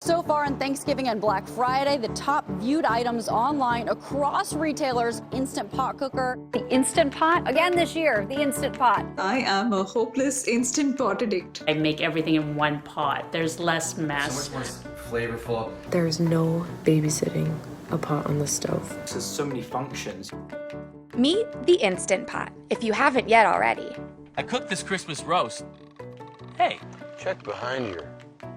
So far on Thanksgiving and Black Friday, the top viewed items online across retailers, Instant Pot cooker. The Instant Pot, again this year, the Instant Pot. I am a hopeless Instant Pot addict. I make everything in one pot. There's less mess. So much more flavorful. There's no babysitting a pot on the stove. There's so many functions. Meet the Instant Pot, if you haven't yet already. I cooked this Christmas roast. Hey. Check behind your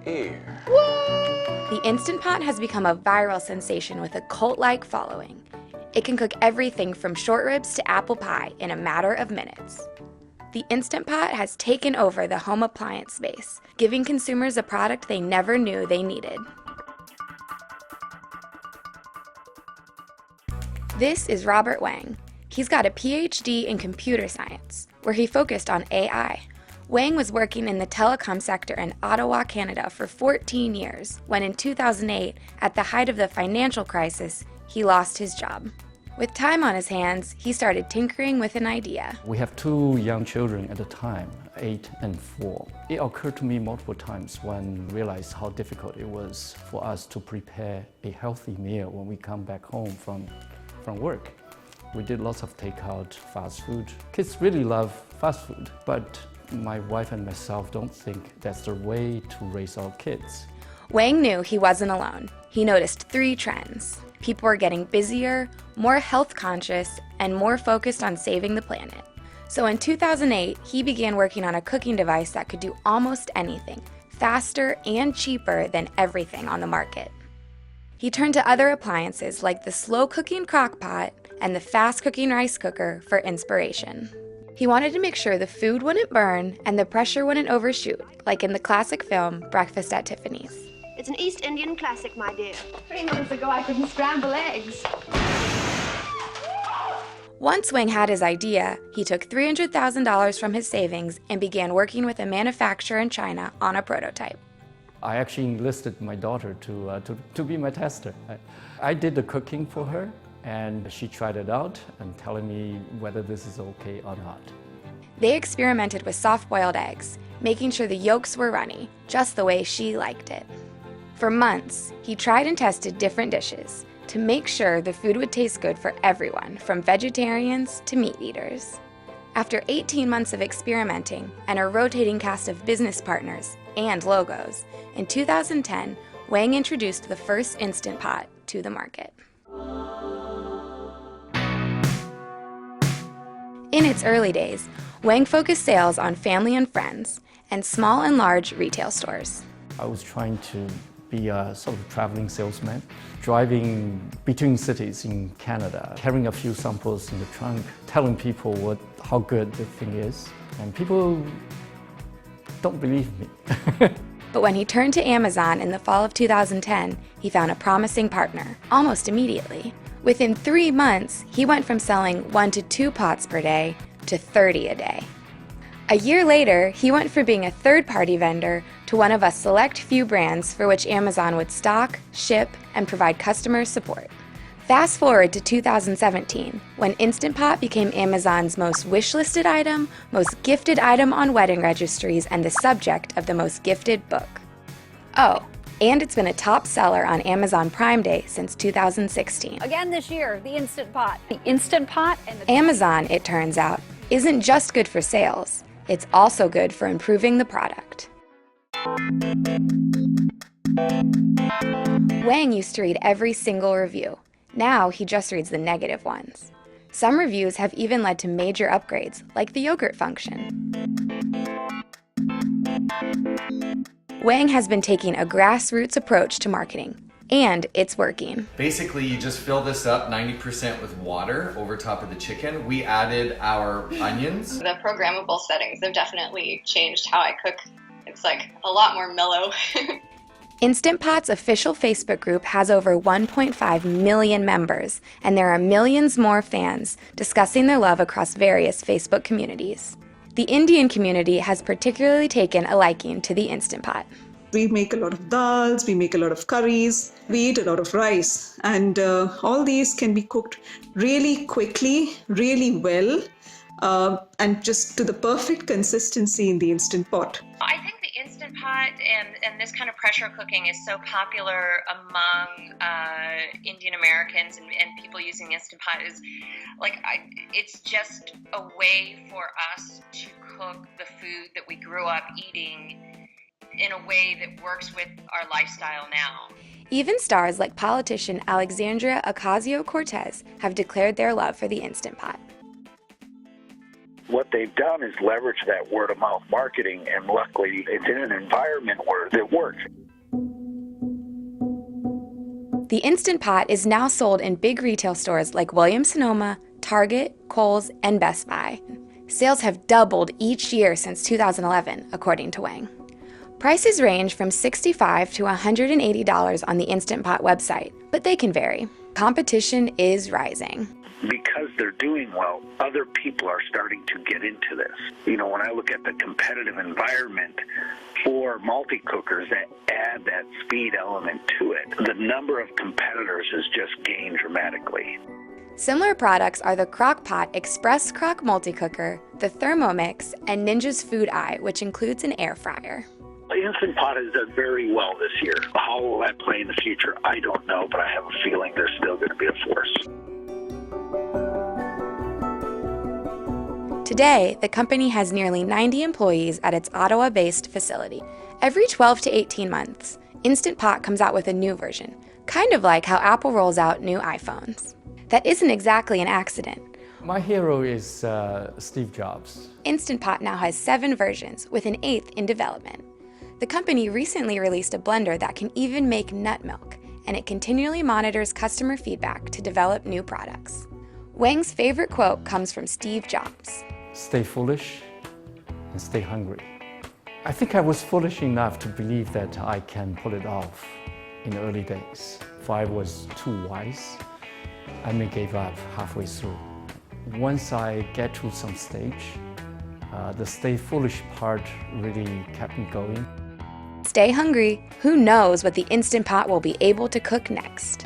ear. The Instant Pot has become a viral sensation with a cult-like following. It can cook everything from short ribs to apple pie in a matter of minutes. The Instant Pot has taken over the home appliance space, giving consumers a product they never knew they needed. This is Robert Wang. He's got a PhD in computer science, where he focused on AI. Wang was working in the telecom sector in Ottawa, Canada for 14 years, when in 2008, at the height of the financial crisis, he lost his job. With time on his hands, he started tinkering with an idea. We have two young children at the time, 8 and 4. It occurred to me multiple times when I realized how difficult it was for us to prepare a healthy meal when we come back home from work. We did lots of takeout, fast food. Kids really love fast food, but my wife and myself don't think that's the way to raise our kids. Wang knew he wasn't alone. He noticed 3 trends. People were getting busier, more health conscious, and more focused on saving the planet. So in 2008, he began working on a cooking device that could do almost anything, faster and cheaper than everything on the market. He turned to other appliances like the slow-cooking crock pot and the fast-cooking rice cooker for inspiration. He wanted to make sure the food wouldn't burn and the pressure wouldn't overshoot, like in the classic film Breakfast at Tiffany's. It's an East Indian classic, my dear. 3 months ago, I couldn't scramble eggs. Once Wang had his idea, he took $300,000 from his savings and began working with a manufacturer in China on a prototype. I actually enlisted my daughter to be my tester. I did the cooking for her, and she tried it out and telling me whether this is okay or not. They experimented with soft-boiled eggs, making sure the yolks were runny, just the way she liked it. For months, he tried and tested different dishes to make sure the food would taste good for everyone, from vegetarians to meat eaters. After 18 months of experimenting and a rotating cast of business partners and logos, in 2010, Wang introduced the first Instant Pot to the market. In its early days, Wang focused sales on family and friends and small and large retail stores. I was trying to be a sort of traveling salesman, driving between cities in Canada, carrying a few samples in the trunk, telling people how good the thing is, and people don't believe me. But when he turned to Amazon in the fall of 2010, he found a promising partner, almost immediately. Within 3 months, he went from selling 1 to 2 pots per day to 30 a day. A year later, he went from being a third-party vendor to one of a select few brands for which Amazon would stock, ship, and provide customer support. Fast forward to 2017, when Instant Pot became Amazon's most wishlisted item, most gifted item on wedding registries, and the subject of the most gifted book. Oh, and it's been a top seller on Amazon Prime Day since 2016. Again this year, the Instant Pot. The Instant Pot and the Amazon, it turns out, isn't just good for sales. It's also good for improving the product. Wang used to read every single review. Now he just reads the negative ones. Some reviews have even led to major upgrades, like the yogurt function. Wang has been taking a grassroots approach to marketing, and it's working. Basically, you just fill this up 90% with water over top of the chicken. We added our onions. The programmable settings have definitely changed how I cook. It's like a lot more mellow. Instant Pot's official Facebook group has over 1.5 million members, and there are millions more fans discussing their love across various Facebook communities. The Indian community has particularly taken a liking to the Instant Pot. We make a lot of dals, we make a lot of curries, we eat a lot of rice, and all these can be cooked really quickly, really well, and just to the perfect consistency in the Instant Pot. I think the Instant Instant Pot and this kind of pressure cooking is so popular among Indian Americans and people using the Instant Pot is it's just a way for us to cook the food that we grew up eating in a way that works with our lifestyle now. Even stars like politician Alexandria Ocasio-Cortez have declared their love for the Instant Pot. What they've done is leverage that word-of-mouth marketing, and luckily it's in an environment where it works. The Instant Pot is now sold in big retail stores like Williams-Sonoma, Target, Kohl's, and Best Buy. Sales have doubled each year since 2011, according to Wang. Prices range from $65 to $180 on the Instant Pot website, but they can vary. Competition is rising. Because they're doing well, other people are starting to get into this. You know, when I look at the competitive environment for multi-cookers that add that speed element to it, the number of competitors has just gained dramatically. Similar products are the Crock-Pot Express Crock Multi-Cooker, the Thermomix, and Ninja's Food Eye, which includes an air fryer. The Instant Pot has done very well this year. How will that play in the future? I don't know, but I have a feeling there's still going to be a force. Today, the company has nearly 90 employees at its Ottawa-based facility. Every 12 to 18 months, Instant Pot comes out with a new version, kind of like how Apple rolls out new iPhones. That isn't exactly an accident. My hero is Steve Jobs. Instant Pot now has 7 versions, with an 8th in development. The company recently released a blender that can even make nut milk, and it continually monitors customer feedback to develop new products. Wang's favorite quote comes from Steve Jobs. Stay foolish and stay hungry. I think I was foolish enough to believe that I can pull it off in the early days. If I was too wise, I may give up halfway through. Once I get to some stage, the stay foolish part really kept me going. Stay hungry. Who knows what the Instant Pot will be able to cook next?